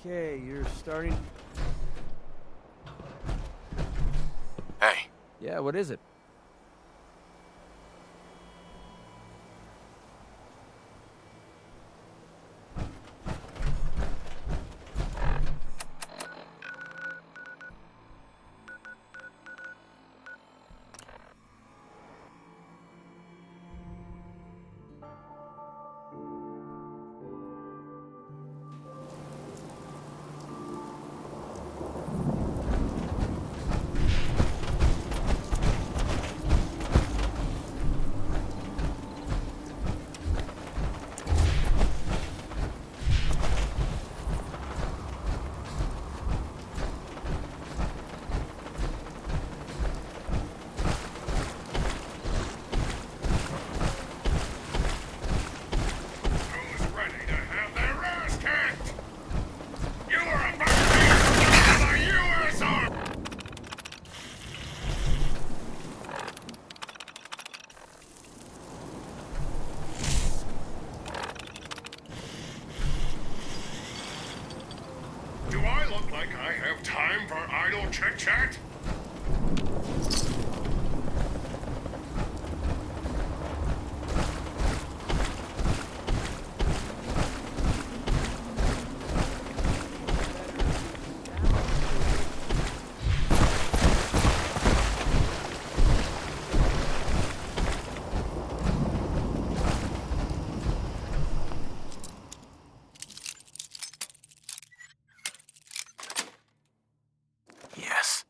Okay, you're starting. Hey, Yeah, what is it? Who's ready to have their ass kicked? You are about to be the U.S. Army! Do I look like I have time for idle chit-chat? yes.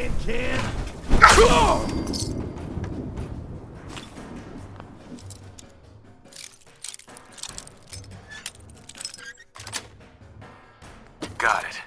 tin can? Got it.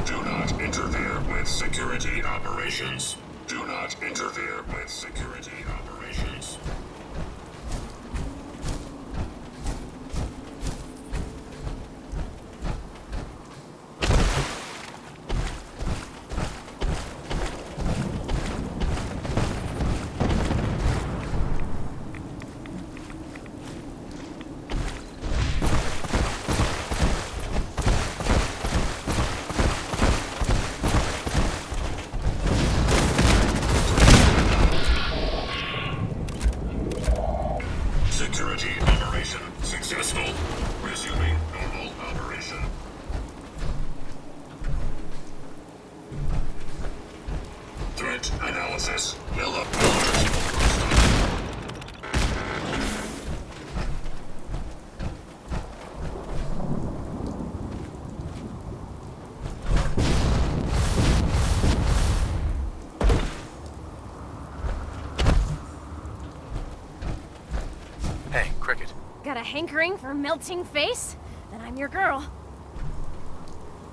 Do not interfere with security operations. Do not interfere with security operations. Security operation successful. Resuming normal operation. Threat analysis. Yellow alert. Hey, Cricket. Got a hankering for melting face? Then I'm your girl.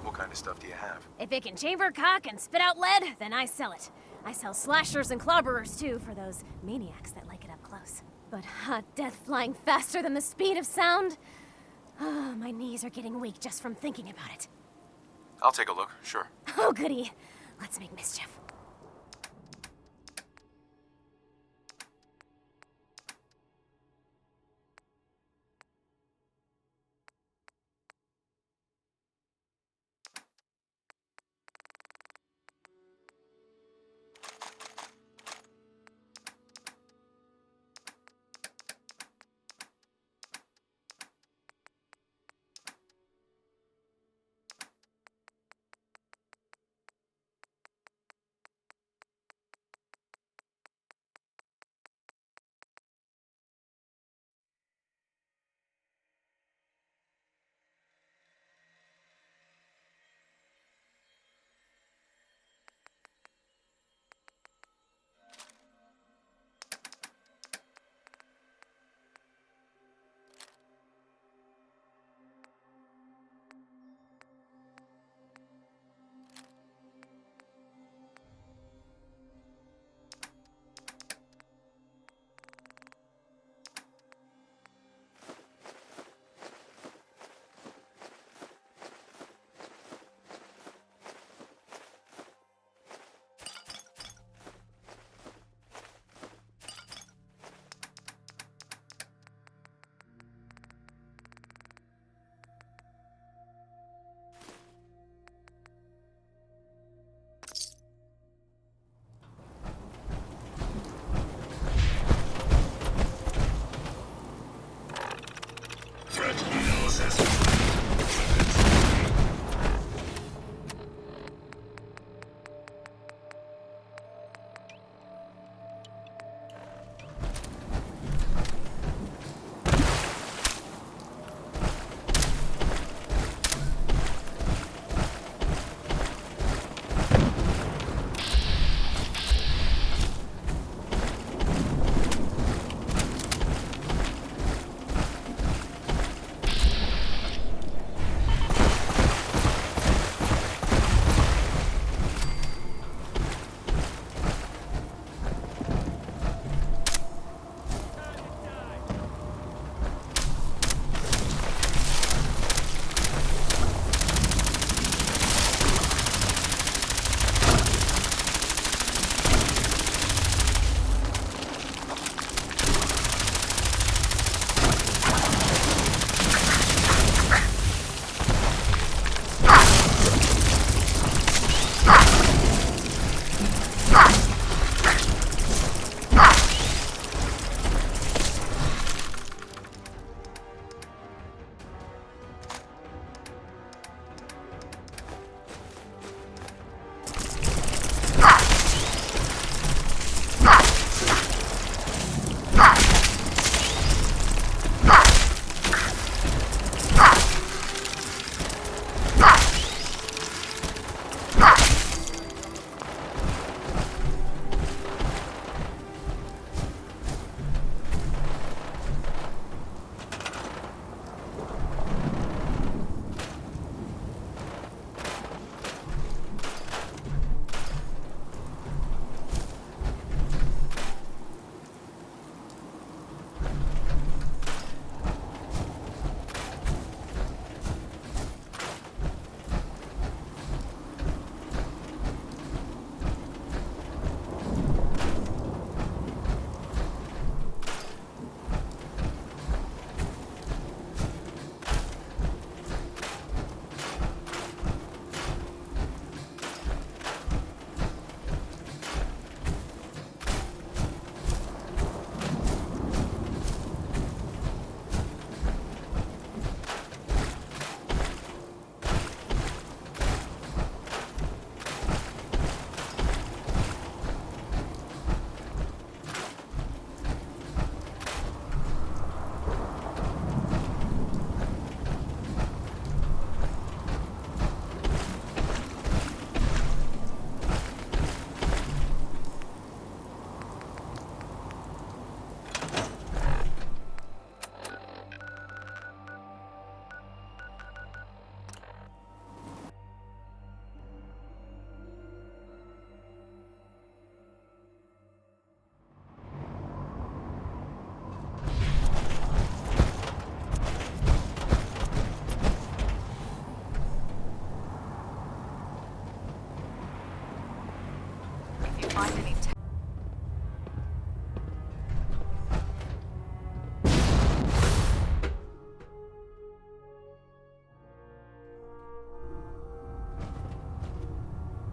What kind of stuff do you have? If it can chamber cock and spit out lead, then I sell it. I sell slashers and clobberers too for those maniacs that like it up close. But hot death flying faster than the speed of sound? Oh, my knees are getting weak just from thinking about it. I'll take a look, sure. Oh, goody. Let's make mischief.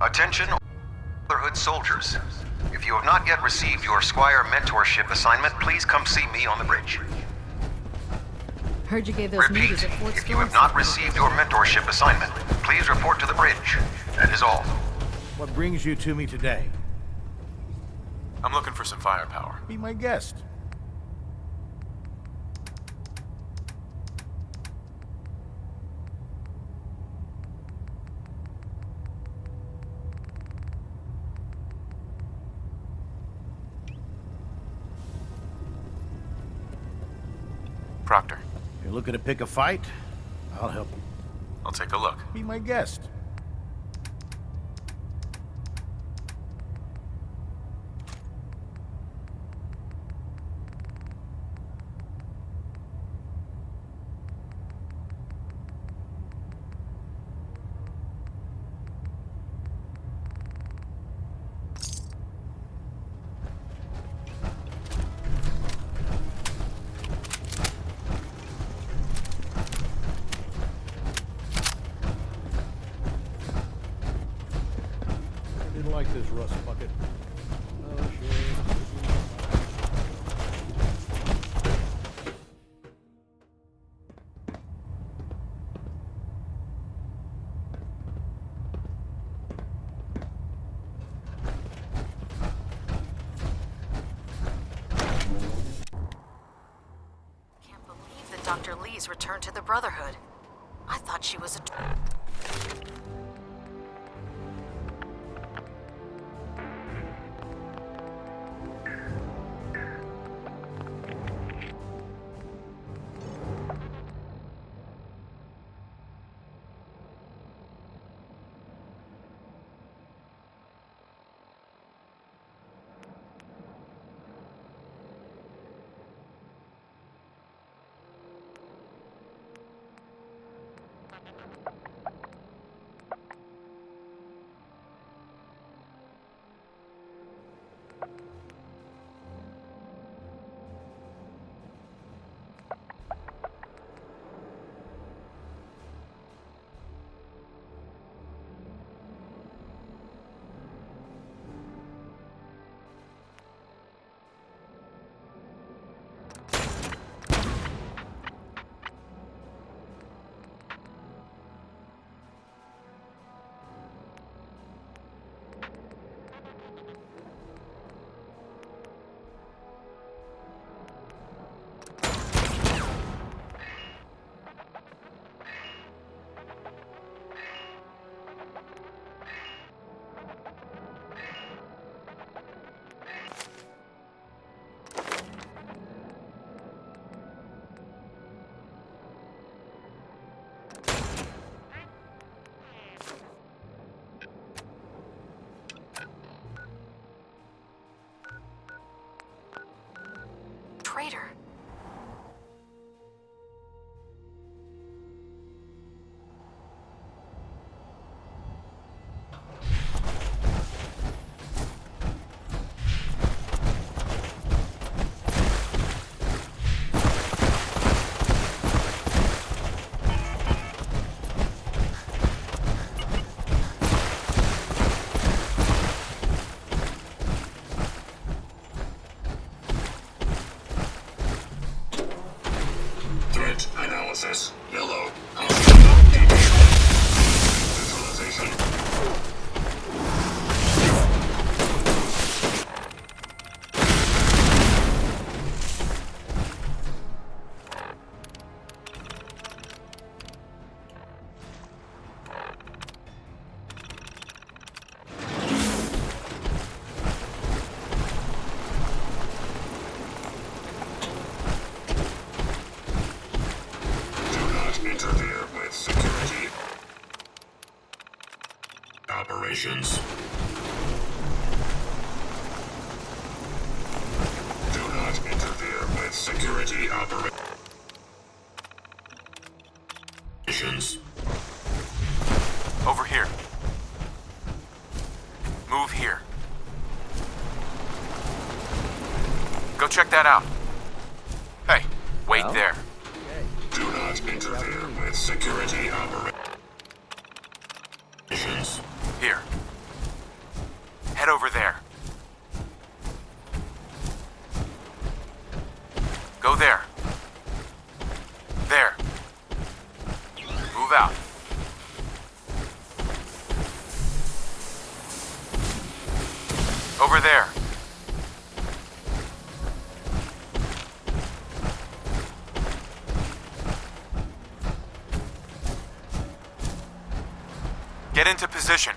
Attention, Brotherhood soldiers. If you have not yet received your Squire mentorship assignment, please come see me on the bridge. Heard you gave those Repeat, newbies at Fort if you have not received your mentorship assignment, please report to the bridge. That is all. What brings you to me today? I'm looking for some firepower. Be my guest. Proctor, You're looking to pick a fight? I'll help you. I'll take a look. Be my guest. Didn't like this rust bucket. Oh, sure. Can't believe that Dr. Lee's returned to the Brotherhood. I thought she was a... traitor. Threat analysis. Yellow. Visualization. Do not interfere with security operations. Do not interfere with security operations. Over here. Move here. Go check that out. Hey, wait Well? there. Do not interfere with security operations. Here. Over there. Get into position.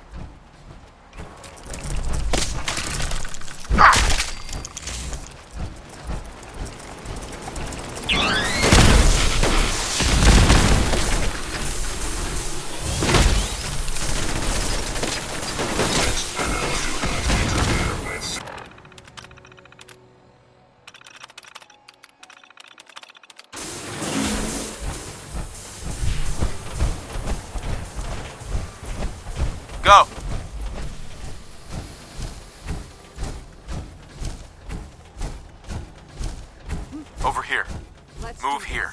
Go! Over here. Let's Move do here.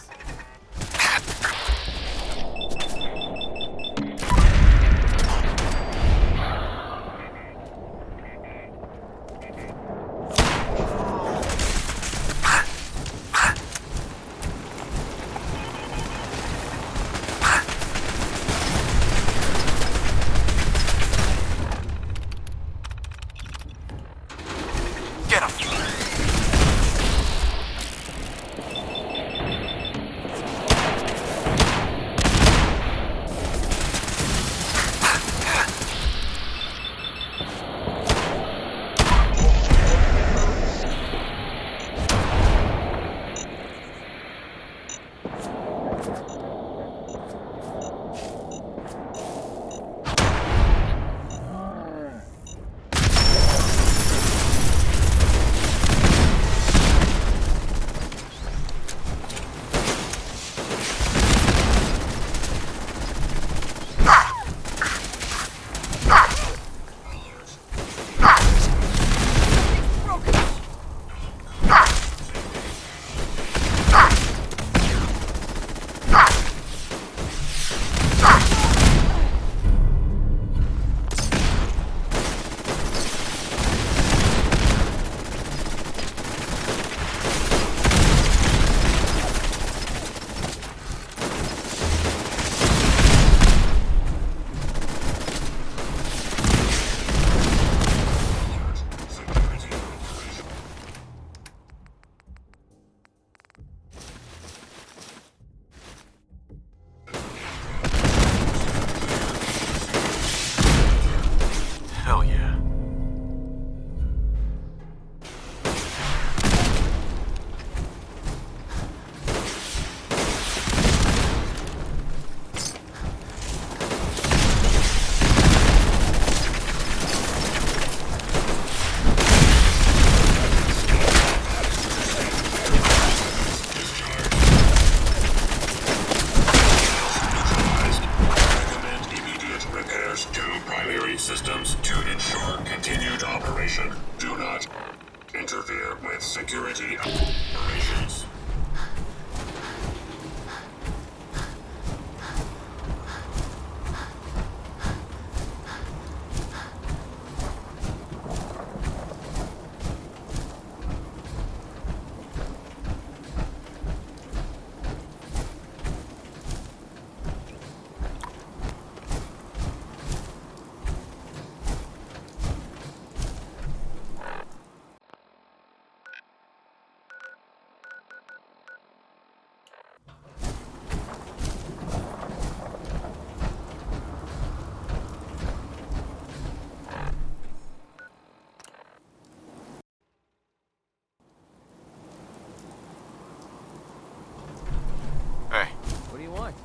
Get him! Hell yeah. Recommend immediate repairs to primary systems to ensure continued operation. Do not interfere with security operations. Hey, What do you want?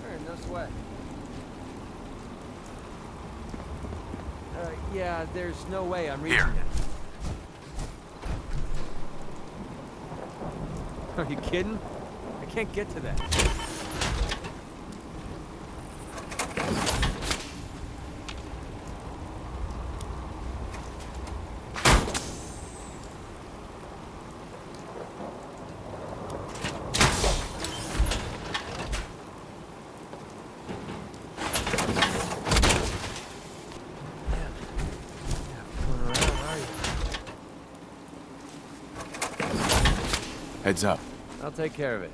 Sure, no sweat. Yeah, there's no way I'm reaching Here. it. Are you kidding? I can't get to that. heads up. I'll take care of it.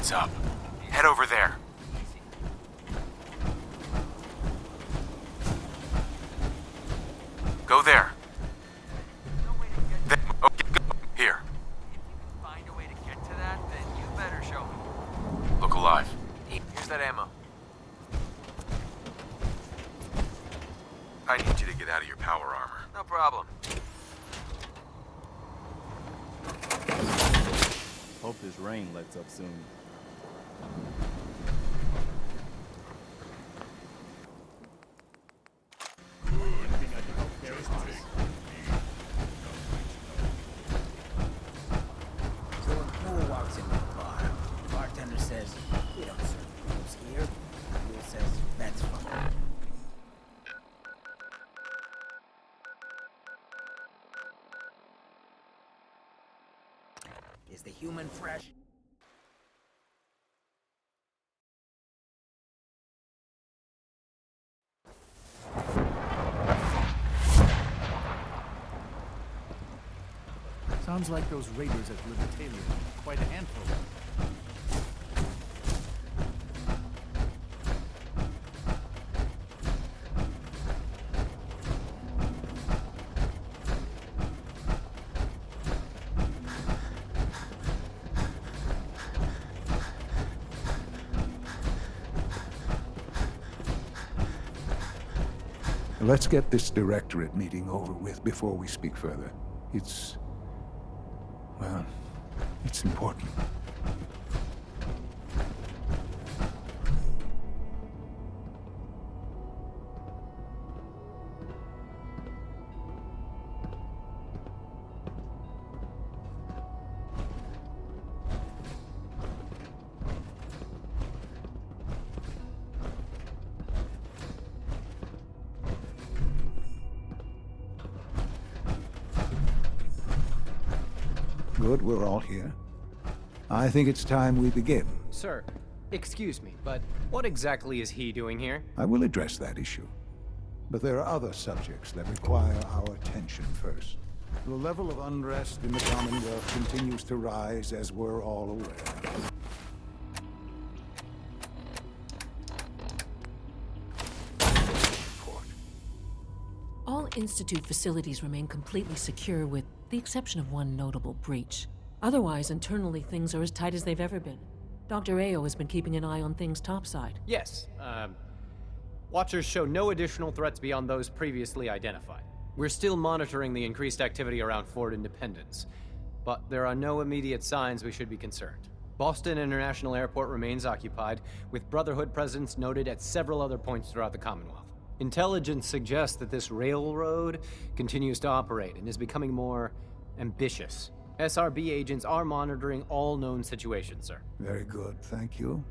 Heads up. Head over there. Go there. Go. Here. Find a way to get to that, then you better show me. Look alive. Here's that ammo. I need you to get out of your power armor. No problem. Hope this rain lets up soon. So Noah walks into the bar. Bartender says, "We don't serve booze here." Noah says, "That's fine." Is the human fresh? Sounds like those raiders at Libertalia. Quite a handful. Let's get this directorate meeting over with before we speak further. Well, it's important. Good, we're all here. I think it's time we begin. Sir, excuse me, but what exactly is he doing here? I will address that issue. But there are other subjects that require our attention first. The level of unrest in the Commonwealth continues to rise, as we're all aware. All Institute facilities remain completely secure with the exception of one notable breach. Otherwise, internally, things are as tight as they've ever been. Dr. Ayo has been keeping an eye on things topside. Yes, Watchers show no additional threats beyond those previously identified. We're still monitoring the increased activity around Fort Independence, but there are no immediate signs we should be concerned. Boston International Airport remains occupied, with Brotherhood presence noted at several other points throughout the Commonwealth. Intelligence suggests that this railroad continues to operate and is becoming more ambitious. SRB agents are monitoring all known situations, sir. Very good, thank you.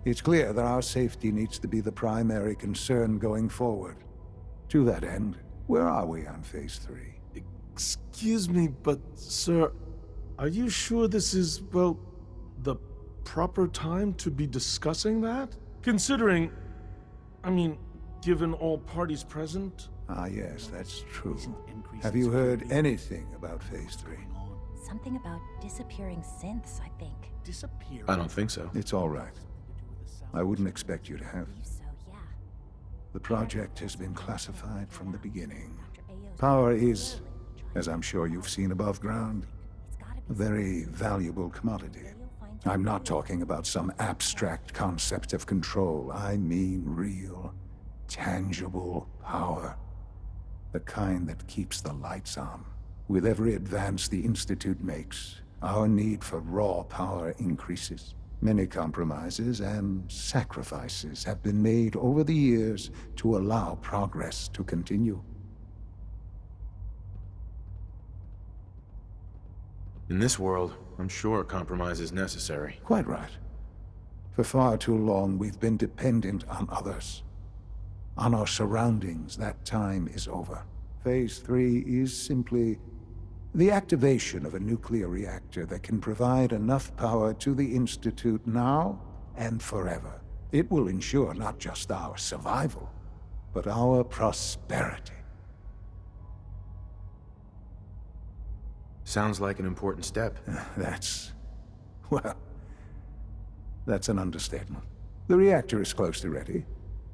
It's clear that our safety needs to be the primary concern going forward. To that end, where are we on Phase 3? Excuse me, but, sir, are you sure this is, well, the proper time to be discussing that? Considering, given all parties present? Ah, yes, that's true. Have you heard anything about Phase 3? Something about disappearing synths, I think. Disappear? I don't think so. It's all right. I wouldn't expect you to have. So, yeah. The project has been classified from the beginning. Power is, as I'm sure you've seen above ground, a very valuable commodity. I'm not talking about some abstract concept of control. I mean real, tangible power. The kind that keeps the lights on. With every advance the Institute makes, our need for raw power increases. Many compromises and sacrifices have been made over the years to allow progress to continue. In this world, I'm sure compromise is necessary. Quite right. For far too long, we've been dependent on others. On our surroundings. That time is over. Phase 3 is simply the activation of a nuclear reactor that can provide enough power to the Institute now and forever. It will ensure not just our survival, but our prosperity. Sounds like an important step. That's... well... That's an understatement. The reactor is close to ready,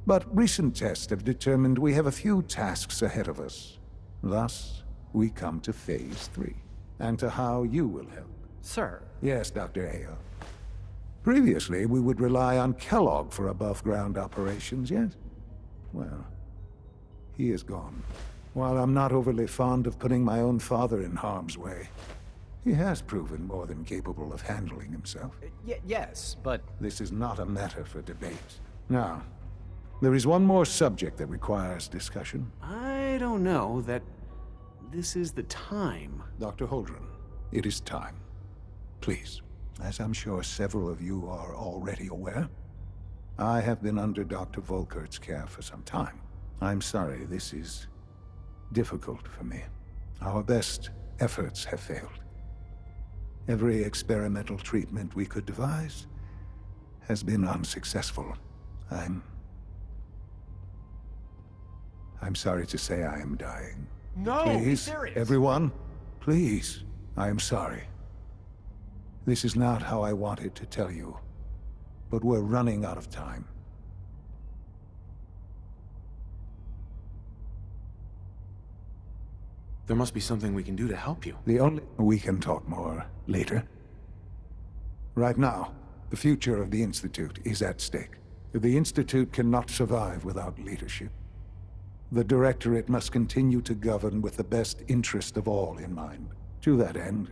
but recent tests have determined we have a few tasks ahead of us. Thus, we come to Phase 3, and to how you will help. Sir. Yes, Dr. Ayo. Previously, we would rely on Kellogg for above-ground operations, yes? Well, he is gone. While I'm not overly fond of putting my own father in harm's way, he has proven more than capable of handling himself. Yes, but... This is not a matter for debate. Now, there is one more subject that requires discussion. I don't know that this is the time. Dr. Holdren, it is time. Please. As I'm sure several of you are already aware, I have been under Dr. Volkert's care for some time. I'm sorry, this is difficult for me. Our best efforts have failed. Every experimental treatment we could devise has been unsuccessful. I'm sorry to say I am dying. No, please, be serious. Everyone, please, I am sorry. This is not how I wanted to tell you, but we're running out of time. There must be something we can do to help you. We can talk more later. Right now, the future of the Institute is at stake. The Institute cannot survive without leadership. The Directorate must continue to govern with the best interest of all in mind. To that end,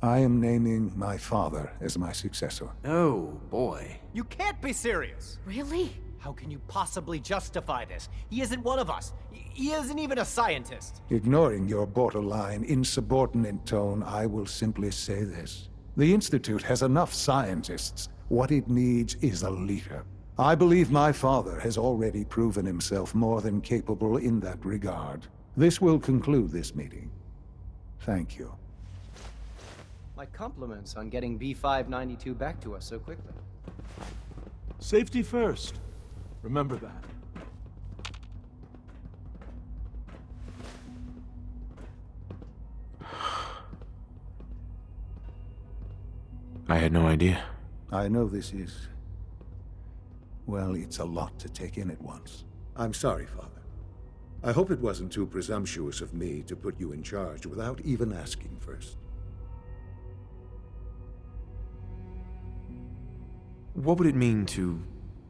I am naming my father as my successor. Oh, boy. You can't be serious! Really? How can you possibly justify this? He isn't one of us. He isn't even a scientist. Ignoring your borderline, insubordinate tone, I will simply say this. The Institute has enough scientists. What it needs is a leader. I believe my father has already proven himself more than capable in that regard. This will conclude this meeting. Thank you. My compliments on getting B592 back to us so quickly. Safety first. Remember that. I had no idea. I know this is... well, it's a lot to take in at once. I'm sorry, Father. I hope it wasn't too presumptuous of me to put you in charge without even asking first. What would it mean to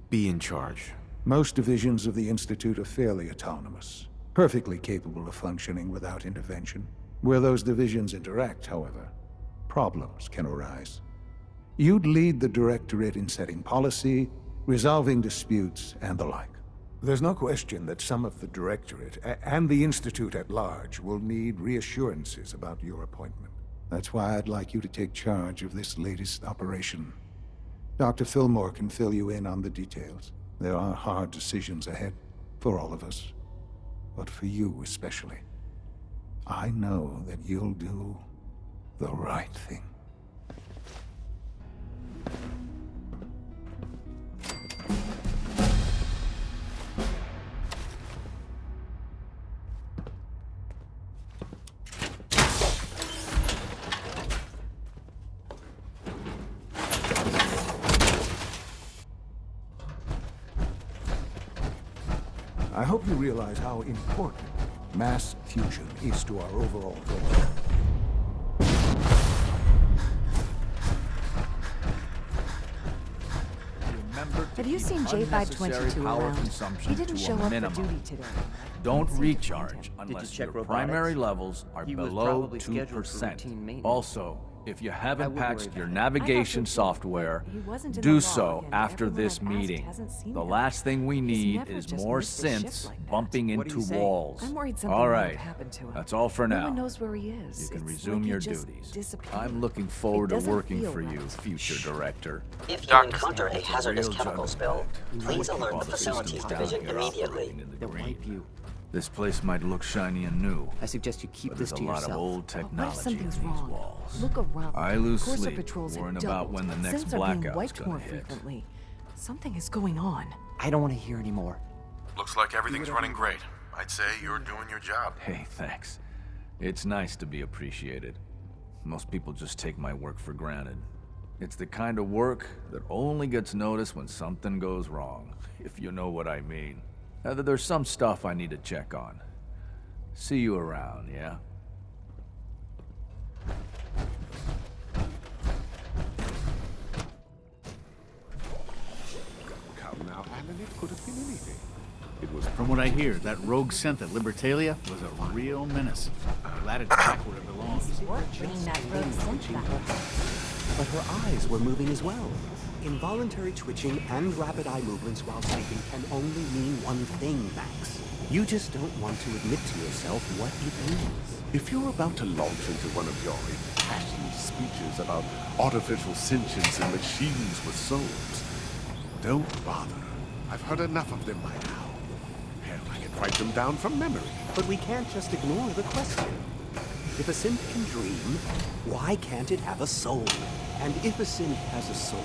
be in charge? Most divisions of the Institute are fairly autonomous, perfectly capable of functioning without intervention. Where those divisions interact, however, problems can arise. You'd lead the Directorate in setting policy, resolving disputes, and the like. There's no question that some of the Directorate, and the Institute at large, will need reassurances about your appointment. That's why I'd like you to take charge of this latest operation. Dr. Fillmore can fill you in on the details. There are hard decisions ahead, for all of us, but for you especially. I know that you'll do the right thing. I hope you realize how important mass fusion is to our overall goal. Have you seen J522 around? He didn't show up for duty today. Don't recharge unless your primary levels are below 2%. Also, if you haven't patched your navigation software, do so after this meeting. The last thing we need is more synths bumping into walls. I'm worried something all might right, have happened to him. that's all for now. No one knows where he is. You can It's resume like he your just duties. disappeared. I'm looking forward to doesn't working feel for you, right. future director. If you encounter a hazardous chemical spill, please alert the Facilities Division immediately. They'll wipe you. This place might look shiny and new. I suggest you keep but this there's to a lot yourself. of old What if technology in something's these wrong? walls. Look around. I lose Corsa sleep patrols have worrying doubled. about when the next Synths are being blackout's wiped gonna more hit. frequently. Something is going on. I don't want to hear anymore. Looks like everything's running great. I'd say you're doing your job. Hey, thanks. It's nice to be appreciated. Most people just take my work for granted. It's the kind of work that only gets noticed when something goes wrong, if you know what I mean. There's some stuff I need to check on. See you around, yeah? Come now, Alan, it could have been anything. It was From what I hear, that rogue synth at Libertalia was a real menace. Glad it's back where it belongs. Bringing that rogue synth back. But her eyes were moving as well. Involuntary twitching and rapid eye movements while sleeping can only mean one thing, Max. You just don't want to admit to yourself what it means. If you're about to launch into one of your impassioned speeches about artificial sentience and machines with souls, don't bother. I've heard enough of them by now. Hell, I can write them down from memory. But we can't just ignore the question. If a synth can dream, why can't it have a soul? And if a synth has a soul,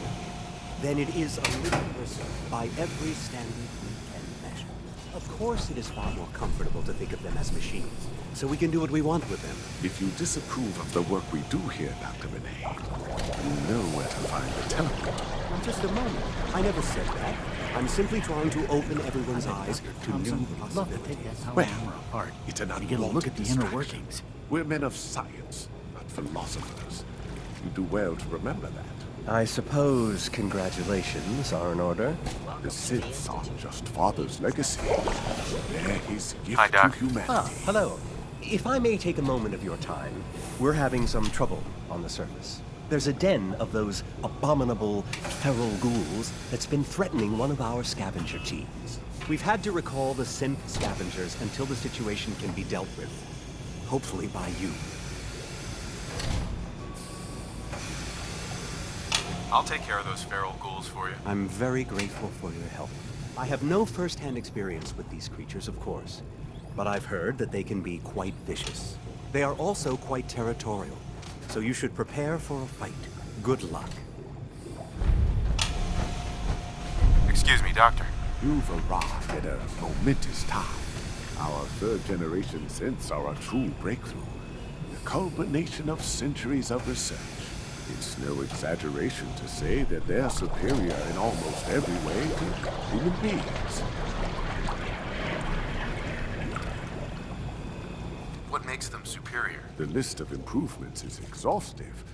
then it is a living person by every standard we can measure. Of course it is far more comfortable to think of them as machines, so we can do what we want with them. If you disapprove of the work we do here, Dr. Renee, you know where to find the teleporter. Just a moment. I never said that. I'm simply trying to open everyone's eyes to new possibilities. Well, it's an You get a look at the inner workings. We're men of science, not philosophers. You do well to remember that. I suppose congratulations are in order. The Siths aren't just Father's legacy. They're his gift Hi, Doc. to humanity. Ah, hello. If I may take a moment of your time, we're having some trouble on the surface. There's a den of those abominable feral ghouls that's been threatening one of our scavenger teams. We've had to recall the synth scavengers until the situation can be dealt with. Hopefully by you. I'll take care of those feral ghouls for you. I'm very grateful for your help. I have no first-hand experience with these creatures, of course, but I've heard that they can be quite vicious. They are also quite territorial, so you should prepare for a fight. Good luck. Excuse me, Doctor. You've arrived at a momentous time. Our third-generation synths are a true breakthrough. The culmination of centuries of research. It's no exaggeration to say that they're superior in almost every way to human beings. What makes them superior? The list of improvements is exhaustive.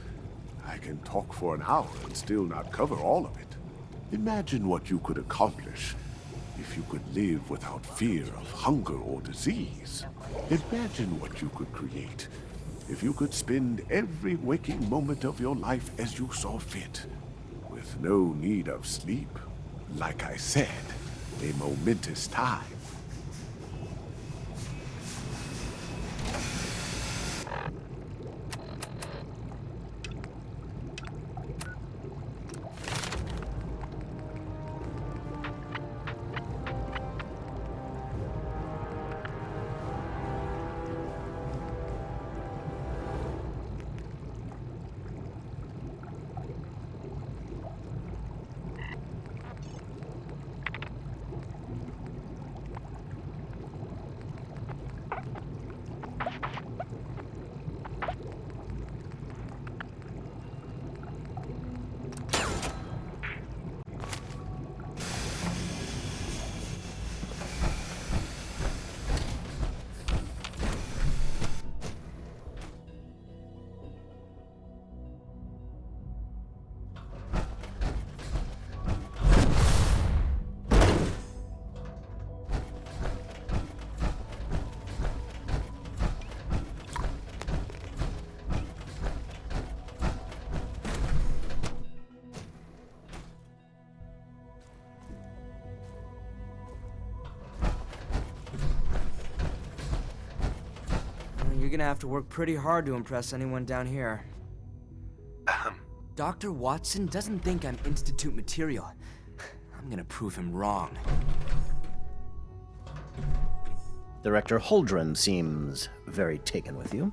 I can talk for an hour and still not cover all of it. Imagine what you could accomplish if you could live without fear of hunger or disease. Imagine what you could create if you could spend every waking moment of your life as you saw fit, with no need of sleep. Like I said, a momentous time. You're gonna have to work pretty hard to impress anyone down here. Dr. Watson doesn't think I'm Institute material. I'm gonna prove him wrong. Director Holdren seems very taken with you.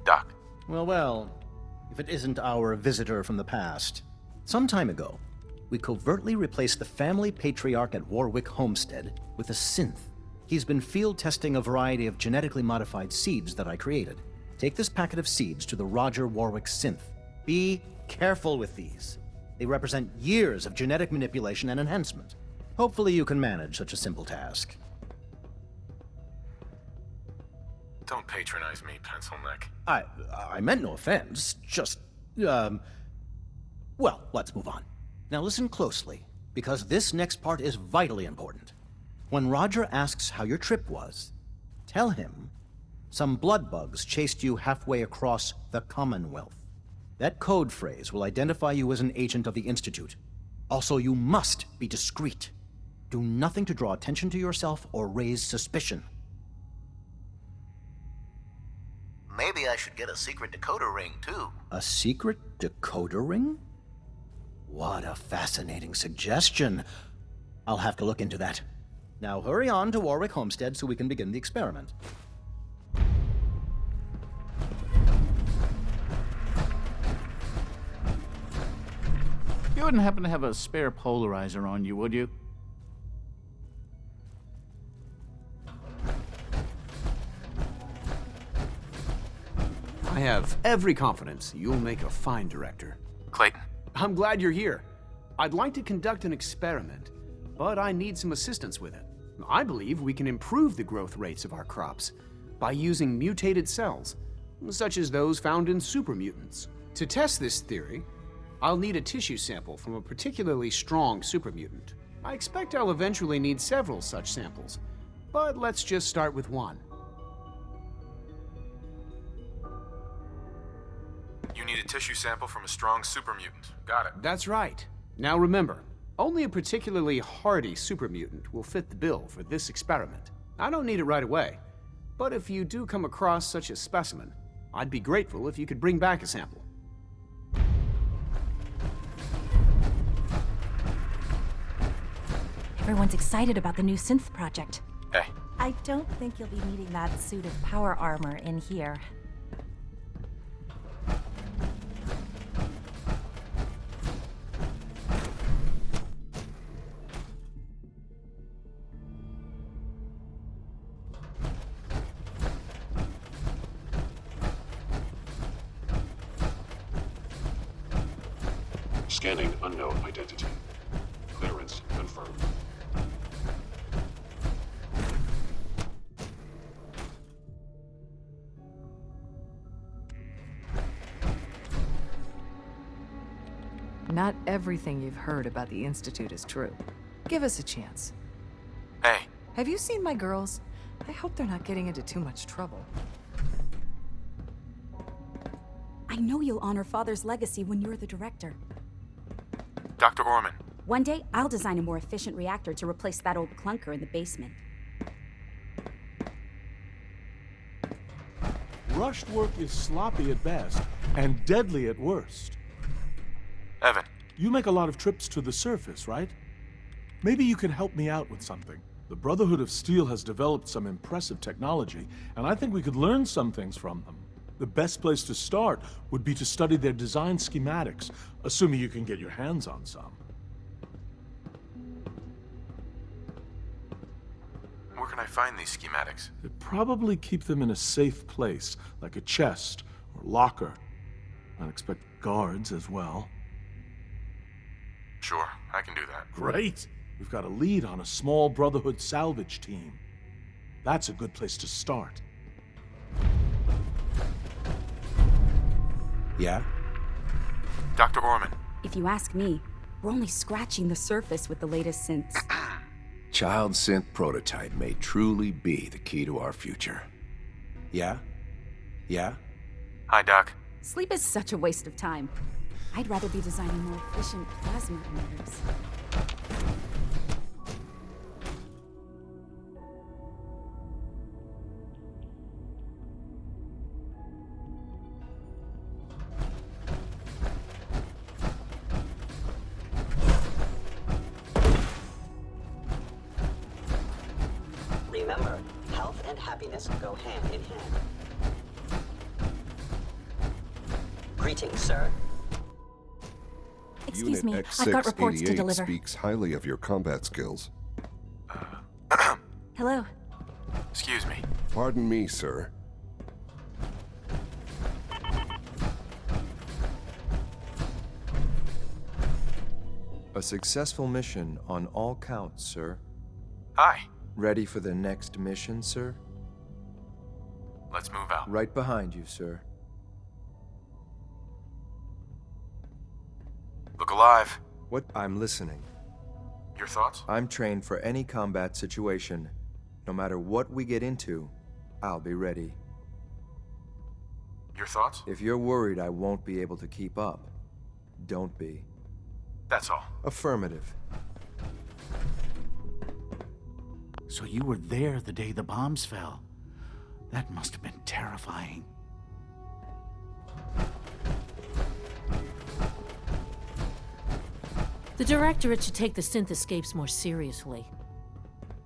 Doc. Well, if it isn't our visitor from the past. Some time ago, we covertly replaced the family patriarch at Warwick Homestead with a synth. He's been field testing a variety of genetically modified seeds that I created. Take this packet of seeds to the Roger Warwick synth. Be careful with these. They represent years of genetic manipulation and enhancement. Hopefully you can manage such a simple task. Don't patronize me, Pencil Neck. I meant no offense, just, well, let's move on. Now listen closely, because this next part is vitally important. When Roger asks how your trip was, tell him some blood bugs chased you halfway across the Commonwealth. That code phrase will identify you as an agent of the Institute. Also, you must be discreet. Do nothing to draw attention to yourself or raise suspicion. Maybe I should get a secret decoder ring, too. A secret decoder ring? What a fascinating suggestion. I'll have to look into that. Now hurry on to Warwick Homestead so we can begin the experiment. You wouldn't happen to have a spare polarizer on you, would you? I have every confidence you'll make a fine director. Clayton. I'm glad you're here. I'd like to conduct an experiment, but I need some assistance with it. I believe we can improve the growth rates of our crops by using mutated cells, such as those found in supermutants. To test this theory, I'll need a tissue sample from a particularly strong supermutant. I expect I'll eventually need several such samples, but let's just start with one. You need a tissue sample from a strong supermutant. Got it. That's right. Now remember, only a particularly hardy supermutant will fit the bill for this experiment. I don't need it right away, but if you do come across such a specimen, I'd be grateful if you could bring back a sample. Everyone's excited about the new synth project. Hey. I don't think you'll be needing that suit of power armor in here. Scanning unknown identity. Clearance confirmed. Not everything you've heard about the Institute is true. Give us a chance. Hey. Have you seen my girls? I hope they're not getting into too much trouble. I know you'll honor Father's legacy when you're the director. Dr. Orman. One day, I'll design a more efficient reactor to replace that old clunker in the basement. Rushed work is sloppy at best and deadly at worst. Evan. You make a lot of trips to the surface, right? Maybe you can help me out with something. The Brotherhood of Steel has developed some impressive technology, and I think we could learn some things from them. The best place to start would be to study their design schematics, assuming you can get your hands on some. Where can I find these schematics? They'd probably keep them in a safe place, like a chest or locker. I'd expect guards as well. Sure, I can do that. Great! We've got a lead on a small Brotherhood salvage team. That's a good place to start. Yeah? Dr. Orman. If you ask me, we're only scratching the surface with the latest synths. Child synth prototype may truly be the key to our future. Yeah? Yeah? Hi, Doc. Sleep is such a waste of time. I'd rather be designing more efficient plasma emitters. Remember, health and happiness go hand in hand. Greetings, sir. Excuse me, Unit I've got reports to X688 deliver. speaks highly of your combat skills. Hello. Excuse me. Pardon me, sir. A successful mission on all counts, sir. Hi. Ready for the next mission, sir? Let's move out. Right behind you, sir. Look alive. What? I'm listening. Your thoughts? I'm trained for any combat situation. No matter what we get into, I'll be ready. Your thoughts? If you're worried I won't be able to keep up, don't be. That's all. Affirmative. So you were there the day the bombs fell. That must have been terrifying. The Directorate should take the synth escapes more seriously.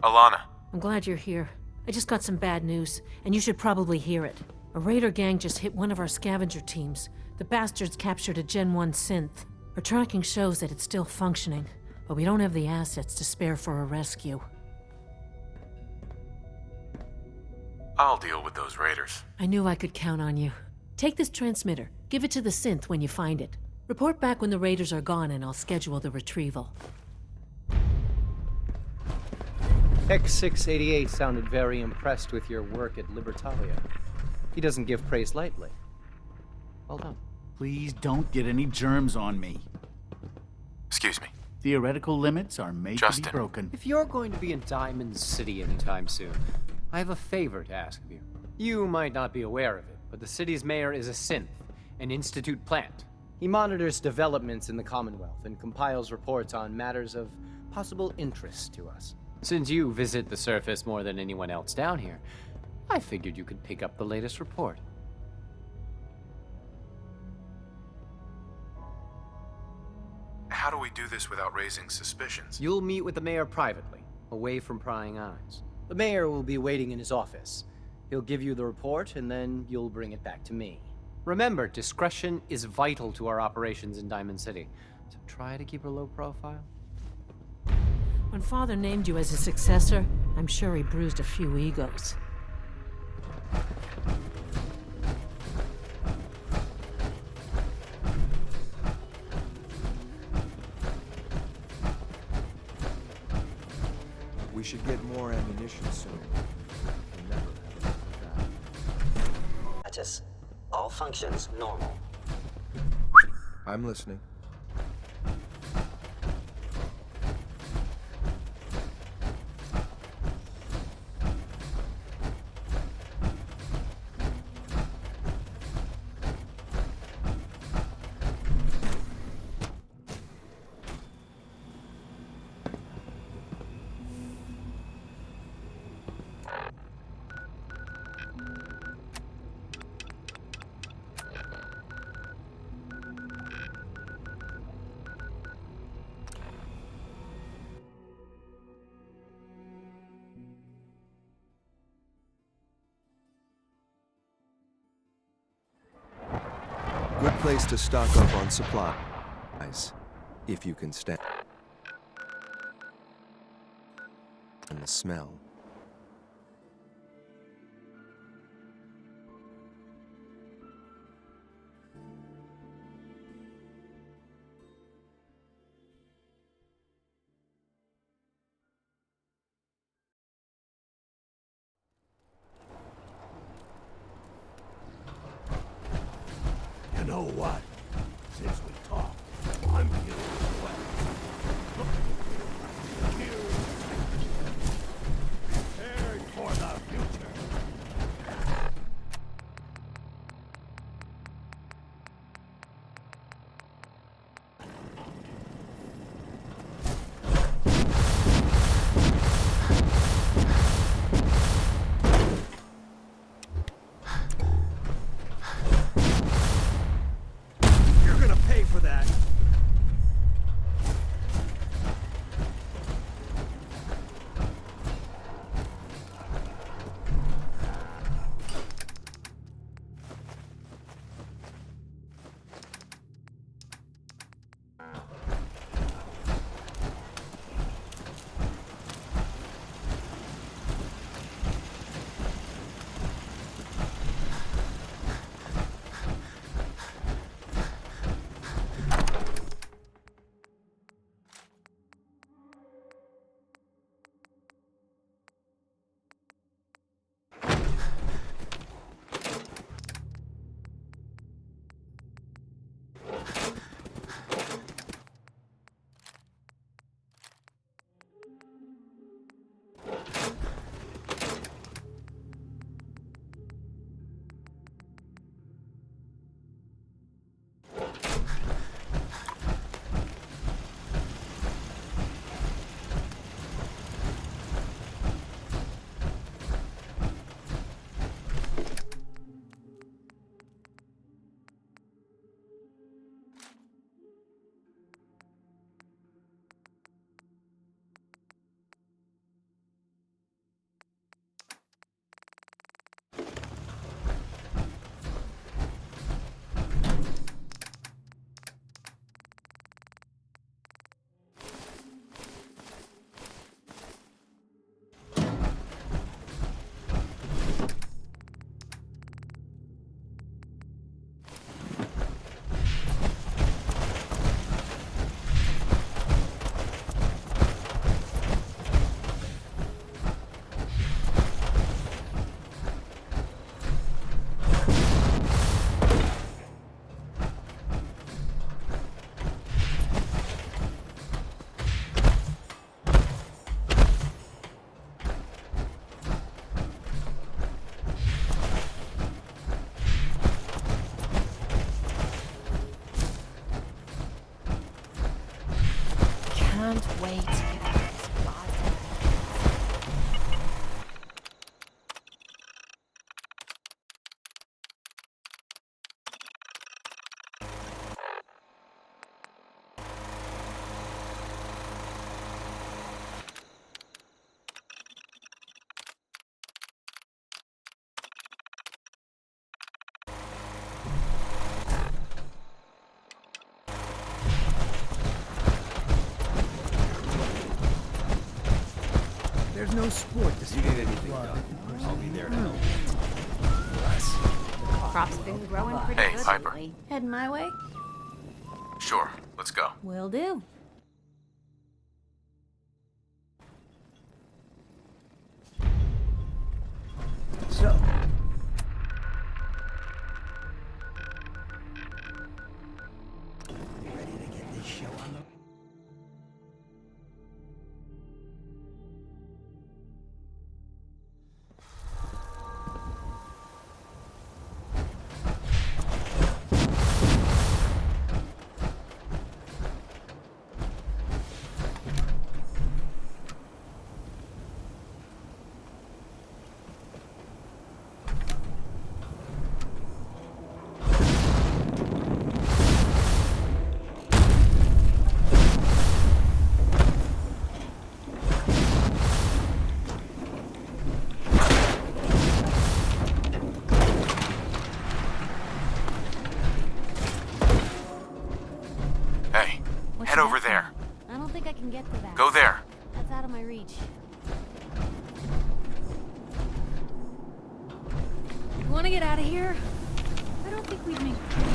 Alana. I'm glad you're here. I just got some bad news, and you should probably hear it. A raider gang just hit one of our scavenger teams. The bastards captured a Gen 1 synth. Our tracking shows that it's still functioning, but we don't have the assets to spare for a rescue. I'll deal with those raiders. I knew I could count on you. Take this transmitter. Give it to the synth when you find it. Report back when the raiders are gone and I'll schedule the retrieval. X688 sounded very impressed with your work at Libertalia. He doesn't give praise lightly. Well done. Please don't get any germs on me. Excuse me. Theoretical limits are made to be broken. If you're going to be in Diamond City anytime soon, I have a favor to ask of you. You might not be aware of it, but the city's mayor is a synth, an Institute plant. He monitors developments in the Commonwealth and compiles reports on matters of possible interest to us. Since you visit the surface more than anyone else down here, I figured you could pick up the latest report. How do we do this without raising suspicions? You'll meet with the mayor privately, away from prying eyes. The mayor will be waiting in his office. He'll give you the report, and then you'll bring it back to me. Remember, discretion is vital to our operations in Diamond City, so try to keep a low profile. When Father named you as his successor, I'm sure he bruised a few egos. We should get more ammunition soon. Attis, all functions normal. I'm listening. Good place to stock up on supplies, if you can stand and the smell. You know what? Since we talked, I'm feeling well. Prepared for the future. You're gonna pay for that. can't wait to get out of this closet. There's no sport this. You need anything done? I'll be there to help. Crop's been growing pretty Hey, good Piper. lately. Heading my way? Sure, let's go. Will do. So, you ready to get this show on the... Hey, What's head that over there. for? I don't think I can get to that. Go there. That's out of my reach. You want to get out of here? I don't think we'd make